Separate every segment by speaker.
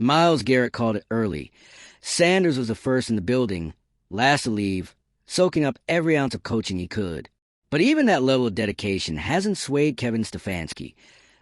Speaker 1: Myles Garrett called it early. Sanders was the first in the building, last to leave, soaking up every ounce of coaching he could. But even that level of dedication hasn't swayed Kevin Stefanski,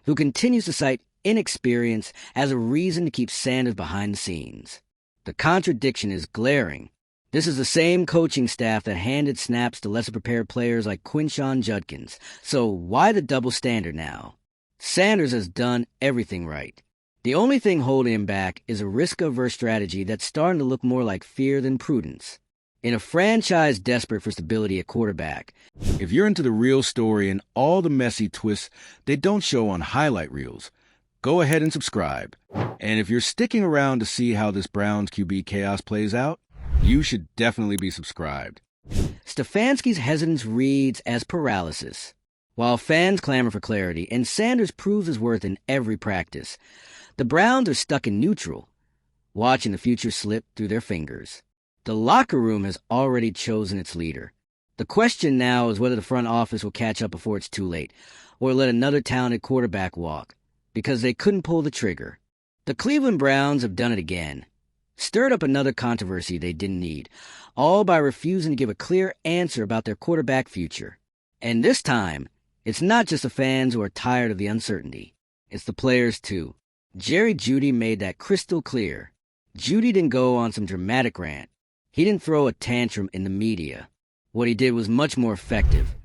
Speaker 1: who continues to cite inexperience as a reason to keep Sanders behind the scenes. The contradiction is glaring. This is the same coaching staff that handed snaps to lesser prepared players like Quinshon Judkins. So why the double standard now? Sanders has done everything right. The only thing holding him back is a risk-averse strategy that's starting to look more like fear than prudence. In a franchise desperate for stability at quarterback,
Speaker 2: if you're into the real story and all the messy twists they don't show on highlight reels, go ahead and subscribe. And if you're sticking around to see how this Browns QB chaos plays out, you should definitely be subscribed.
Speaker 1: Stefanski's hesitance reads as paralysis, while fans clamor for clarity, and Sanders proves his worth in every practice. The Browns are stuck in neutral, watching the future slip through their fingers. The locker room has already chosen its leader. The question now is whether the front office will catch up before it's too late, or let another talented quarterback walk, because they couldn't pull the trigger. The Cleveland Browns have done it again. Stirred up another controversy they didn't need, all by refusing to give a clear answer about their quarterback future. And this time, it's not just the fans who are tired of the uncertainty. It's the players, too. Jeudy made that crystal clear. Jeudy didn't go on some dramatic rant. He didn't throw a tantrum in the media. What he did was much more effective.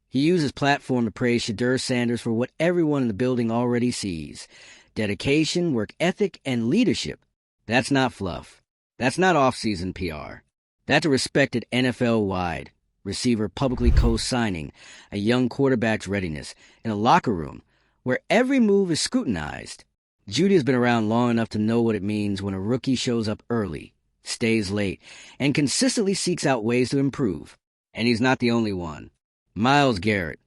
Speaker 1: He used his platform to praise Shedeur Sanders for what everyone in the building already sees: dedication, work ethic, and leadership. That's not fluff. That's not off-season PR. That's a respected NFL-wide receiver publicly co-signing a young quarterback's readiness in a locker room where every move is scrutinized. Jeudy has been around long enough to know what it means when a rookie shows up early, stays late, and consistently seeks out ways to improve. And he's not the only one. Myles Garrett,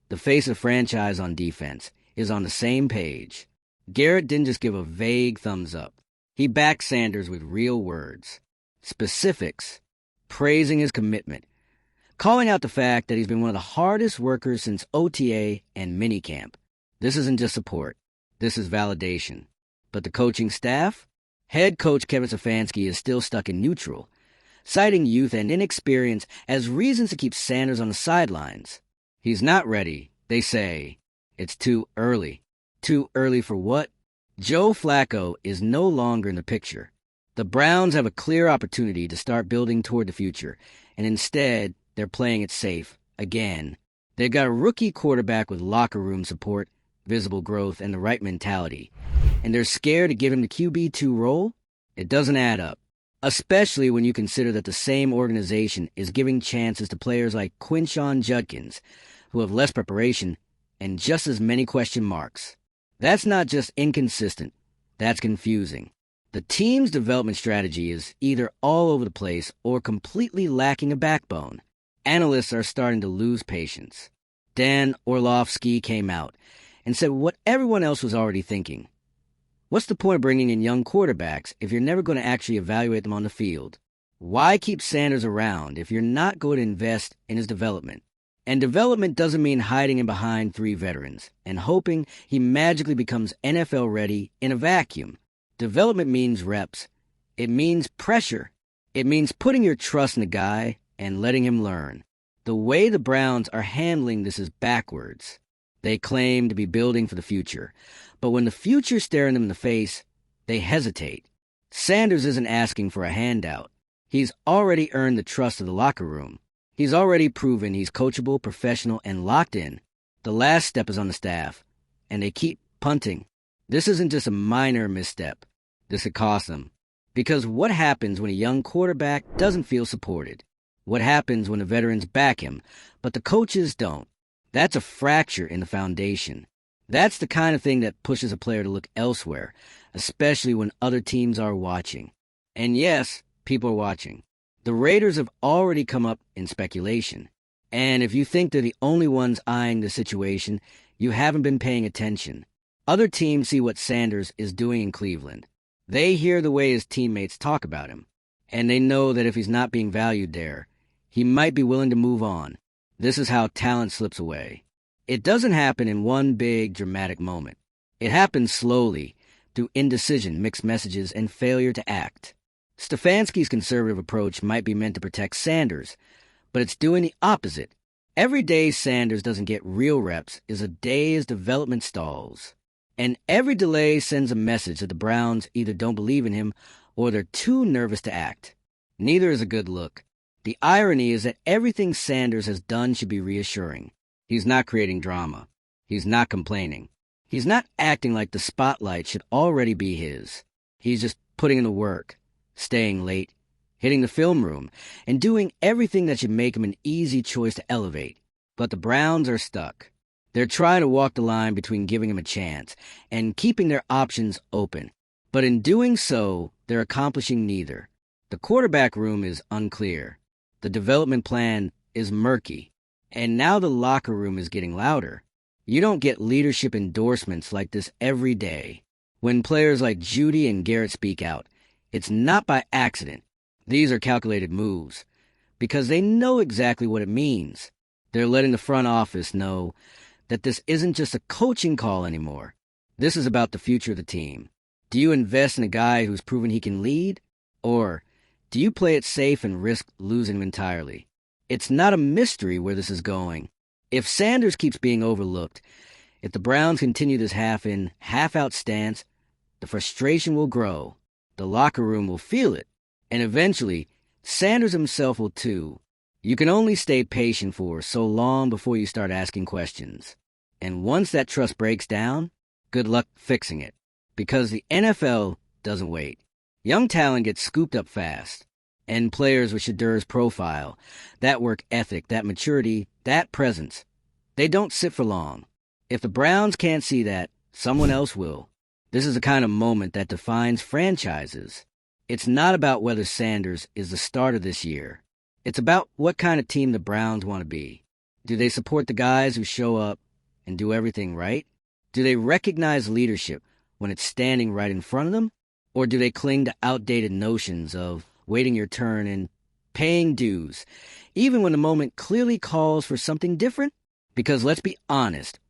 Speaker 1: the face of franchise on defense, is on the same page. Garrett didn't just give a vague thumbs up. He backed Sanders with real words, specifics, praising his commitment, calling out the fact that he's been one of the hardest workers since OTA and minicamp. This isn't just support. This is validation. But the coaching staff? Head coach Kevin Stefanski is still stuck in neutral, citing youth and inexperience as reasons to keep Sanders on the sidelines. He's not ready, they say. It's too early. Too early for what? Joe Flacco is no longer in the picture. The Browns have a clear opportunity to start building toward the future, and instead, they're playing it safe, again. They've got a rookie quarterback with locker room support, visible growth, and the right mentality, and they're scared to give him the QB2 role? It doesn't add up, especially when you consider that the same organization is giving chances to players like Quinshon Judkins, who have less preparation and just as many question marks. That's not just inconsistent, that's confusing. The team's development strategy is either all over the place or completely lacking a backbone. Analysts are starting to lose patience. Dan Orlovsky came out and said what everyone else was already thinking. What's the point of bringing in young quarterbacks if you're never going to actually evaluate them on the field? Why keep Sanders around if you're not going to invest in his development? And development doesn't mean hiding him behind 3 veterans and hoping he magically becomes NFL ready in a vacuum. Development means reps. It means pressure. It means putting your trust in the guy and letting him learn. The way the Browns are handling this is backwards. They claim to be building for the future, but when the future's staring them in the face, they hesitate. Sanders isn't asking for a handout. He's already earned the trust of the locker room. He's already proven he's coachable, professional, and locked in. The last step is on the staff, and they keep punting. This isn't just a minor misstep. This could cost them. Because what happens when a young quarterback doesn't feel supported? What happens when the veterans back him, but the coaches don't? That's a fracture in the foundation. That's the kind of thing that pushes a player to look elsewhere, especially when other teams are watching. And yes, people are watching. The Raiders have already come up in speculation. And if you think they're the only ones eyeing the situation, you haven't been paying attention. Other teams see what Sanders is doing in Cleveland. They hear the way his teammates talk about him, and they know that if he's not being valued there, he might be willing to move on. This is how talent slips away. It doesn't happen in one big, dramatic moment. It happens slowly, through indecision, mixed messages, and failure to act. Stefanski's conservative approach might be meant to protect Sanders, but it's doing the opposite. Every day Sanders doesn't get real reps is a day his development stalls. And every delay sends a message that the Browns either don't believe in him or they're too nervous to act. Neither is a good look. The irony is that everything Sanders has done should be reassuring. He's not creating drama. He's not complaining. He's not acting like the spotlight should already be his. He's just putting in the work, staying late, hitting the film room, and doing everything that should make him an easy choice to elevate. But the Browns are stuck. They're trying to walk the line between giving him a chance and keeping their options open. But in doing so, they're accomplishing neither. The quarterback room is unclear. The development plan is murky. And now the locker room is getting louder. You don't get leadership endorsements like this every day. When players like Jeudy and Garrett speak out, it's not by accident. These are calculated moves, because they know exactly what it means. They're letting the front office know that this isn't just a coaching call anymore. This is about the future of the team. Do you invest in a guy who's proven he can lead? Or do you play it safe and risk losing him entirely? It's not a mystery where this is going. If Sanders keeps being overlooked, if the Browns continue this half-in, half-out stance, the frustration will grow. The locker room will feel it. And eventually, Sanders himself will too. You can only stay patient for so long before you start asking questions. And once that trust breaks down, good luck fixing it. Because the NFL doesn't wait. Young talent gets scooped up fast. And players with Shedeur's profile, that work ethic, that maturity, that presence, they don't sit for long. If the Browns can't see that, someone else will. This is the kind of moment that defines franchises. It's not about whether Sanders is the starter this year. It's about what kind of team the Browns want to be. Do they support the guys who show up and do everything right? Do they recognize leadership when it's standing right in front of them? Or do they cling to outdated notions of waiting your turn and paying dues, even when the moment clearly calls for something different? Because let's be honest,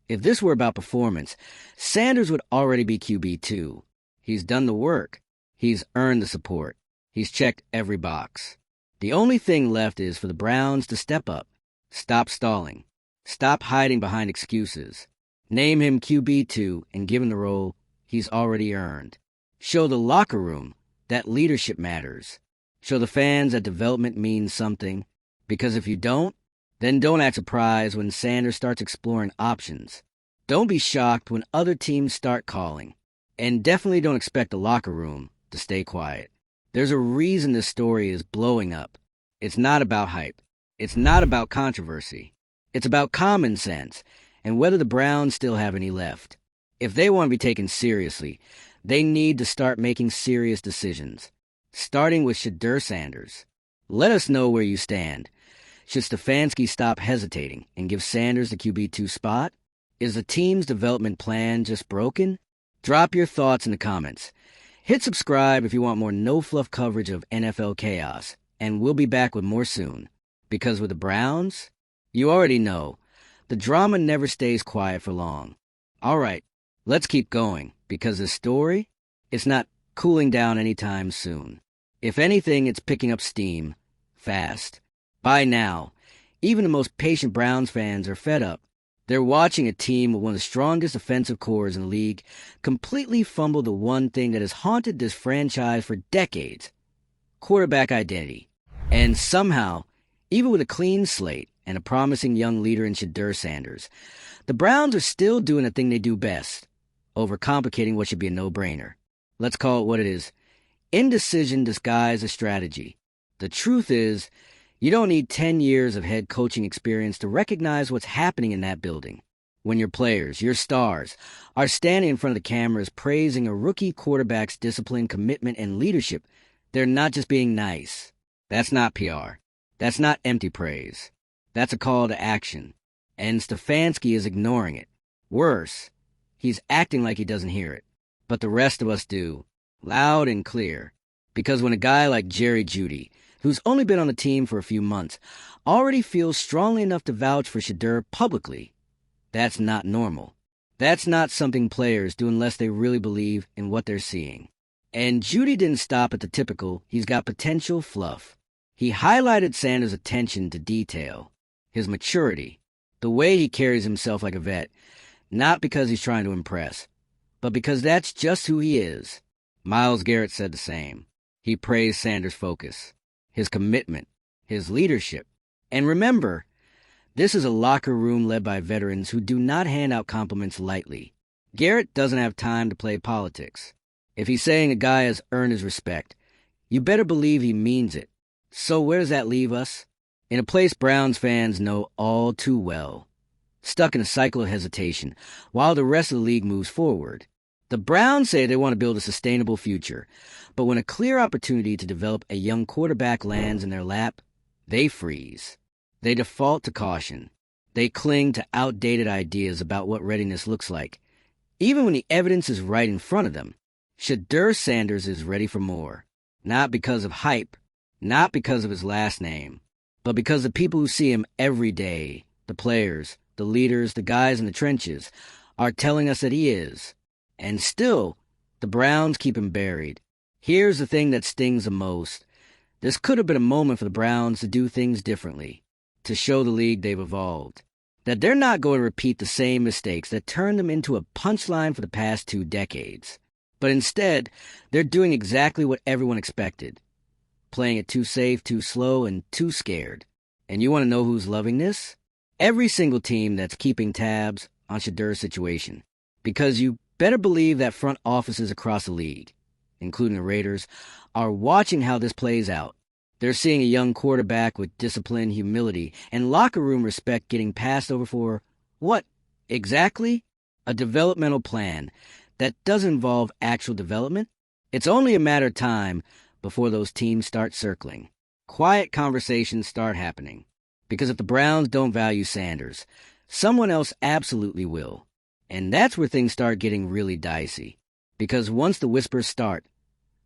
Speaker 1: if this were about performance, Sanders would already be QB2. He's done the work. He's earned the support. He's checked every box. The only thing left is for the Browns to step up. Stop stalling. Stop hiding behind excuses. Name him QB2 and give him the role he's already earned. Show the locker room that leadership matters. Show the fans that development means something. Because if you don't, then don't act surprised when Sanders starts exploring options. Don't be shocked when other teams start calling. And definitely don't expect the locker room to stay quiet. There's a reason this story is blowing up. It's not about hype. It's not about controversy. It's about common sense and whether the Browns still have any left. If they want to be taken seriously, they need to start making serious decisions, starting with Shedeur Sanders. Let us know where you stand. Should Stefanski stop hesitating and give Sanders the QB2 spot? Is the team's development plan just broken? Drop your thoughts in the comments. Hit subscribe if you want more no-fluff coverage of NFL chaos, and we'll be back with more soon. Because with the Browns, you already know, the drama never stays quiet for long. All right, let's keep going, because this story, it's not cooling down anytime soon. If anything, it's picking up steam, fast. By now, even the most patient Browns fans are fed up. They're watching a team with one of the strongest offensive cores in the league completely fumble the one thing that has haunted this franchise for decades, quarterback identity. And somehow, even with a clean slate and a promising young leader in Shedeur Sanders, the Browns are still doing the thing they do best, overcomplicating what should be a no-brainer. Let's call it what it is. Indecision disguised as strategy. The truth is, you don't need 10 years of head coaching experience to recognize what's happening in that building. When your players, your stars, are standing in front of the cameras praising a rookie quarterback's discipline, commitment, and leadership, they're not just being nice. That's not PR. That's not empty praise. That's a call to action. And Stefanski is ignoring it. Worse, he's acting like he doesn't hear it. But the rest of us do, loud and clear. Because when a guy like Jeudy, who's only been on the team for a few months, already feels strongly enough to vouch for Shedeur publicly, that's not normal. That's not something players do unless they really believe in what they're seeing. And Jeudy didn't stop at the typical, he's got potential fluff. He highlighted Sanders' attention to detail, his maturity, the way he carries himself like a vet, not because he's trying to impress, but because that's just who he is. Myles Garrett said the same. He praised Sanders' focus, his commitment, his leadership. And remember, this is a locker room led by veterans who do not hand out compliments lightly. Garrett doesn't have time to play politics. If he's saying a guy has earned his respect, you better believe he means it. So where does that leave us? In a place Browns fans know all too well. Stuck in a cycle of hesitation, while the rest of the league moves forward. The Browns say they want to build a sustainable future, but when a clear opportunity to develop a young quarterback lands in their lap, they freeze. They default to caution. They cling to outdated ideas about what readiness looks like, even when the evidence is right in front of them. Shedeur Sanders is ready for more, not because of hype, not because of his last name, but because the people who see him every day, the players, the leaders, the guys in the trenches, are telling us that he is. And still, the Browns keep him buried. Here's the thing that stings the most. This could have been a moment for the Browns to do things differently, to show the league they've evolved, that they're not going to repeat the same mistakes that turned them into a punchline for the past 2 decades. But instead, they're doing exactly what everyone expected, playing it too safe, too slow, and too scared. And you want to know who's loving this? Every single team that's keeping tabs on Shedeur's situation. Because you better believe that front offices across the league, including the Raiders, are watching how this plays out. They're seeing a young quarterback with discipline, humility, and locker room respect getting passed over for, what, exactly? A developmental plan that doesn't involve actual development. It's only a matter of time before those teams start circling. Quiet conversations start happening. Because if the Browns don't value Sanders, someone else absolutely will. And that's where things start getting really dicey. Because once the whispers start,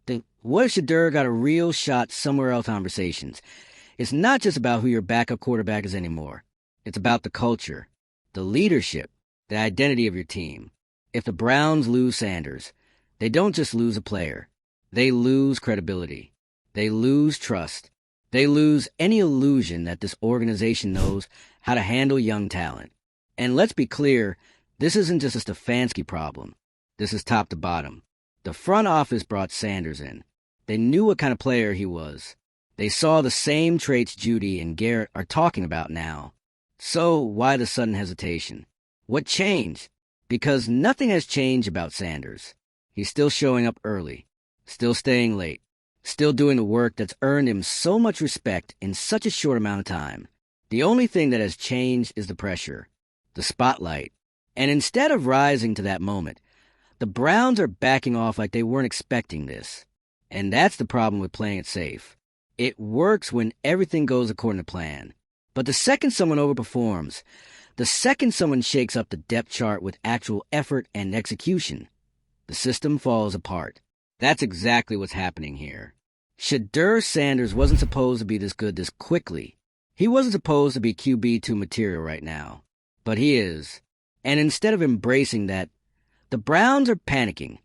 Speaker 1: the what if Shedeur got a real shot somewhere else conversations, it's not just about who your backup quarterback is anymore. It's about the culture, the leadership, the identity of your team. If the Browns lose Sanders, they don't just lose a player. They lose credibility. They lose trust. They lose any illusion that this organization knows how to handle young talent. And let's be clear, this isn't just a Stefanski problem. This is top to bottom. The front office brought Sanders in. They knew what kind of player he was. They saw the same traits Jeudy and Garrett are talking about now. So why the sudden hesitation? What changed? Because nothing has changed about Sanders. He's still showing up early, still staying late, still doing the work that's earned him so much respect in such a short amount of time. The only thing that has changed is the pressure, the spotlight. And instead of rising to that moment, the Browns are backing off like they weren't expecting this. And that's the problem with playing it safe. It works when everything goes according to plan. But the second someone overperforms, the second someone shakes up the depth chart with actual effort and execution, the system falls apart. That's exactly what's happening here. Shedeur Sanders wasn't supposed to be this good this quickly. He wasn't supposed to be QB2 material right now. But he is. And instead of embracing that, the Browns are panicking.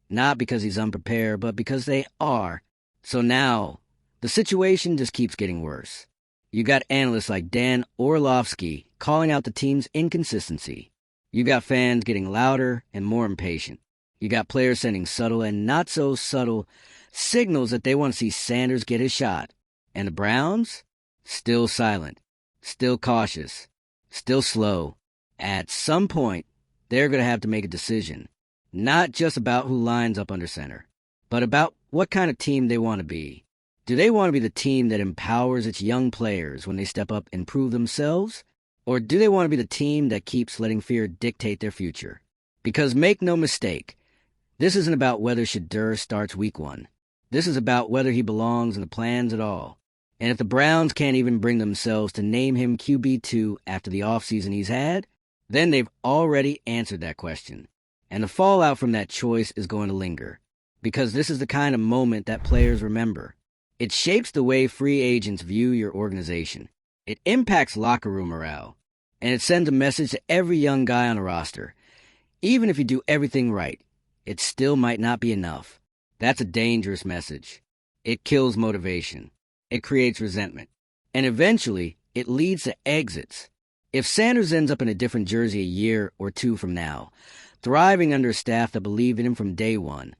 Speaker 1: Not because he's unprepared, but because they are. So now, the situation just keeps getting worse. You got analysts like Dan Orlovsky calling out the team's inconsistency. You got fans getting louder and more impatient. You got players sending subtle and not so subtle signals that they want to see Sanders get his shot. And the Browns? Still silent, still cautious, still slow. At some point, they're going to have to make a decision. Not just about who lines up under center, but about what kind of team they want to be. Do they want to be the team that empowers its young players when they step up and prove themselves? Or do they want to be the team that keeps letting fear dictate their future? Because make no mistake, this isn't about whether Shedeur starts week 1. This is about whether he belongs in the plans at all. And if the Browns can't even bring themselves to name him QB2 after the offseason he's had, then they've already answered that question. And the fallout from that choice is going to linger. Because this is the kind of moment that players remember. It shapes the way free agents view your organization. It impacts locker room morale. And it sends a message to every young guy on the roster. Even if you do everything right, it still might not be enough. That's a dangerous message. It kills motivation. It creates resentment. And eventually, it leads to exits. If Sanders ends up in a different jersey a year or two from now, thriving under a staff that believed in him from day one,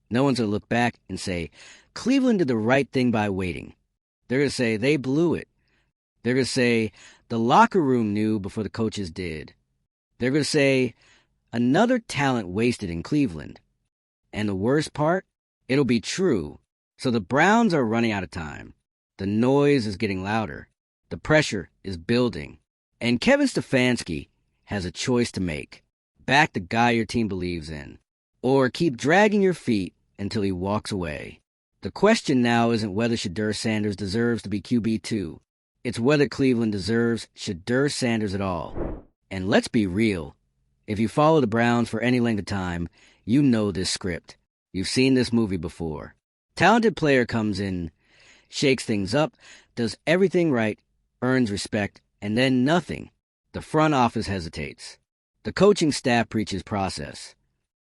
Speaker 1: no one's going to look back and say, Cleveland did the right thing by waiting. They're going to say, they blew it. They're going to say, the locker room knew before the coaches did. They're going to say, another talent wasted in Cleveland. And the worst part, it'll be true. So the Browns are running out of time. The noise is getting louder. The pressure is building. And Kevin Stefanski has a choice to make. Back the guy your team believes in. Or keep dragging your feet until he walks away. The question now isn't whether Shedeur Sanders deserves to be QB2. It's whether Cleveland deserves Shedeur Sanders at all. And let's be real. If you follow the Browns for any length of time, you know this script. You've seen this movie before. Talented player comes in, shakes things up, does everything right, earns respect, and then nothing. The front office hesitates. The coaching staff preaches process.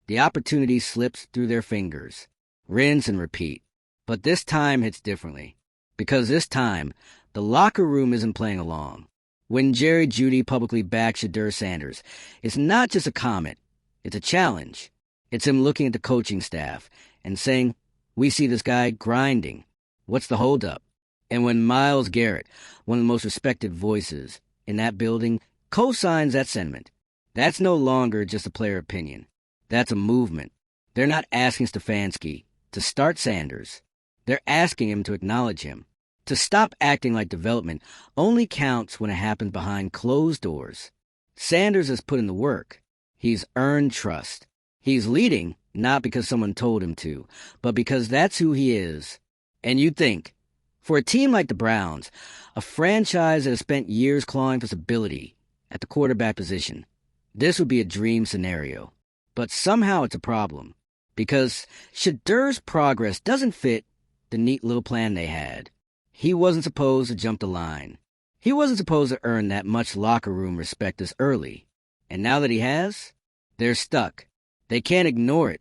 Speaker 1: The opportunity slips through their fingers. Rinse and repeat. But this time hits differently. Because this time, the locker room isn't playing along. When Jeudy publicly backed Shedeur Sanders, it's not just a comment. It's a challenge. It's him looking at the coaching staff and saying, we see this guy grinding. What's the holdup? And when Myles Garrett, one of the most respected voices in that building, co-signs that sentiment, that's no longer just a player opinion. That's a movement. They're not asking Stefanski to start Sanders. They're asking him to acknowledge him. To stop acting like development only counts when it happens behind closed doors. Sanders has put in the work. He's earned trust. He's leading, not because someone told him to, but because that's who he is. And you'd think, for a team like the Browns, a franchise that has spent years clawing for stability at the quarterback position, this would be a dream scenario. But somehow it's a problem, because Shedeur's progress doesn't fit the neat little plan they had. He wasn't supposed to jump the line. He wasn't supposed to earn that much locker room respect this early. And now that he has, they're stuck. They can't ignore it,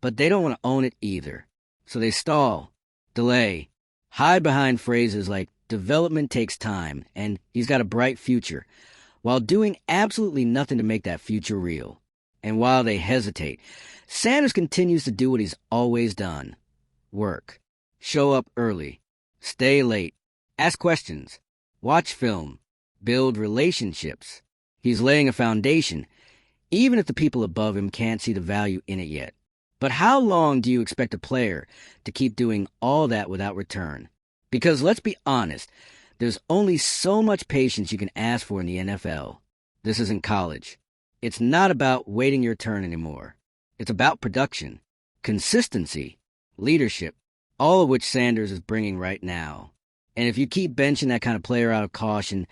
Speaker 1: but they don't want to own it either. So they stall, delay, hide behind phrases like development takes time and he's got a bright future, while doing absolutely nothing to make that future real. And while they hesitate, Sanders continues to do what he's always done. Work. Show up early. Stay late. Ask questions. Watch film. Build relationships. He's laying a foundation, even if the people above him can't see the value in it yet. But how long do you expect a player to keep doing all that without return? Because let's be honest, there's only so much patience you can ask for in the NFL. This isn't college. It's not about waiting your turn anymore. It's about production, consistency, leadership, all of which Sanders is bringing right now. And if you keep benching that kind of player out of caution,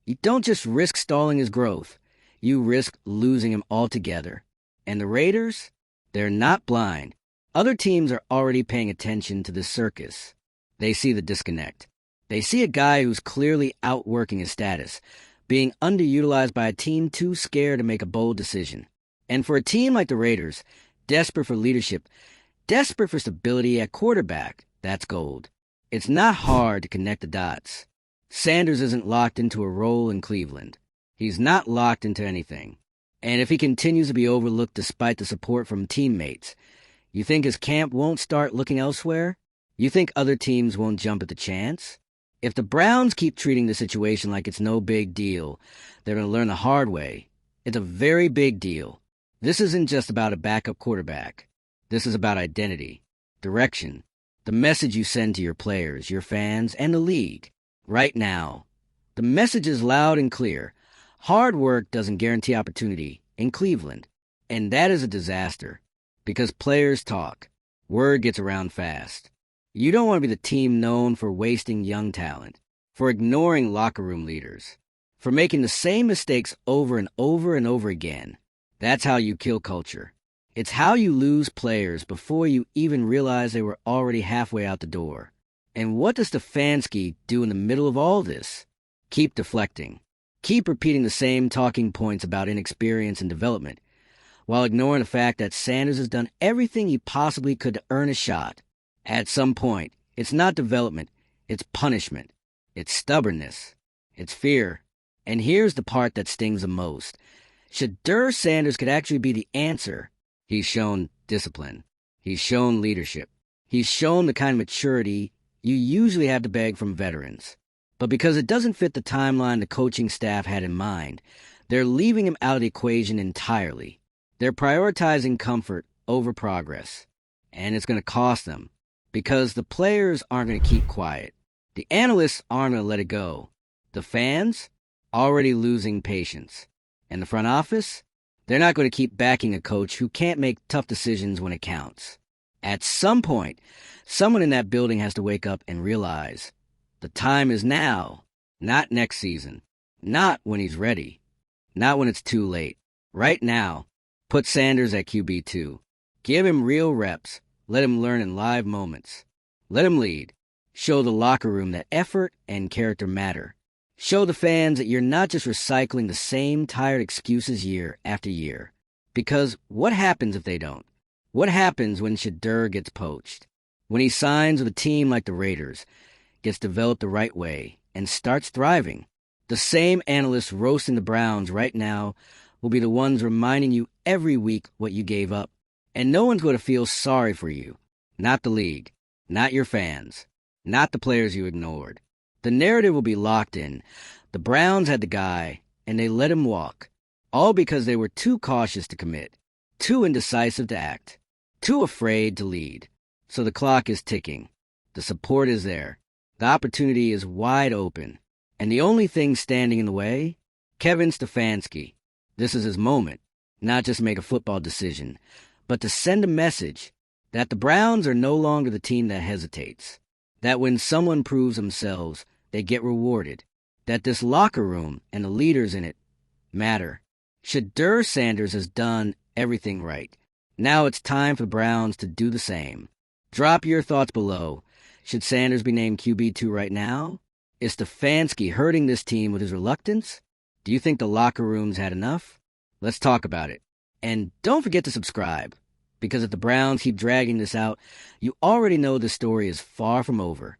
Speaker 1: you don't just risk stalling his growth. You risk losing him altogether. And the Raiders? They're not blind. Other teams are already paying attention to this circus. They see the disconnect. They see a guy who's clearly outworking his status, being underutilized by a team too scared to make a bold decision. And for a team like the Raiders, desperate for leadership, desperate for stability at quarterback, that's gold. It's not hard to connect the dots. Sanders isn't locked into a role in Cleveland. He's not locked into anything. And if he continues to be overlooked despite the support from teammates, you think his camp won't start looking elsewhere? You think other teams won't jump at the chance? If the Browns keep treating the situation like it's no big deal, they're going to learn the hard way. It's a very big deal. This isn't just about a backup quarterback. This is about identity, direction, the message you send to your players, your fans, and the league. Right now, the message is loud and clear. Hard work doesn't guarantee opportunity in Cleveland. And that is a disaster, because players talk. Word gets around fast. You don't want to be the team known for wasting young talent, for ignoring locker room leaders, for making the same mistakes over and over and over again. That's how you kill culture. It's how you lose players before you even realize they were already halfway out the door. And what does Stefanski do in the middle of all this? Keep deflecting. Keep repeating the same talking points about inexperience and development, while ignoring the fact that Sanders has done everything he possibly could to earn a shot. At some point, it's not development, it's punishment, it's stubbornness, it's fear. And here's the part that stings the most. Shedeur Sanders could actually be the answer. He's shown discipline. He's shown leadership. He's shown the kind of maturity you usually have to beg from veterans. But because it doesn't fit the timeline the coaching staff had in mind, they're leaving him out of the equation entirely. They're prioritizing comfort over progress. And it's going to cost them, because the players aren't going to keep quiet. The analysts aren't going to let it go. The fans, already losing patience. And the front office, they're not going to keep backing a coach who can't make tough decisions when it counts. At some point, someone in that building has to wake up and realize the time is now, not next season, not when he's ready, not when it's too late. Right now, put Sanders at QB2. Give him real reps. Let him learn in live moments. Let him lead. Show the locker room that effort and character matter. Show the fans that you're not just recycling the same tired excuses year after year. Because what happens if they don't? What happens when Shedeur gets poached? When he signs with a team like the Raiders, gets developed the right way, and starts thriving? The same analysts roasting the Browns right now will be the ones reminding you every week what you gave up. And no one's going to feel sorry for you. Not the league. Not your fans. Not the players you ignored. The narrative will be locked in. The Browns had the guy, and they let him walk. All because they were too cautious to commit. Too indecisive to act. Too afraid to lead. So the clock is ticking. The support is there. The opportunity is wide open. And the only thing standing in the way? Kevin Stefanski. This is his moment. Not just make a football decision, but to send a message that the Browns are no longer the team that hesitates. That when someone proves themselves, they get rewarded. That this locker room and the leaders in it matter. Shedeur Sanders has done everything right. Now it's time for the Browns to do the same. Drop your thoughts below. Should Sanders be named QB2 right now? Is Stefanski hurting this team with his reluctance? Do you think the locker room's had enough? Let's talk about it. And don't forget to subscribe, because if the Browns keep dragging this out, you already know the story is far from over.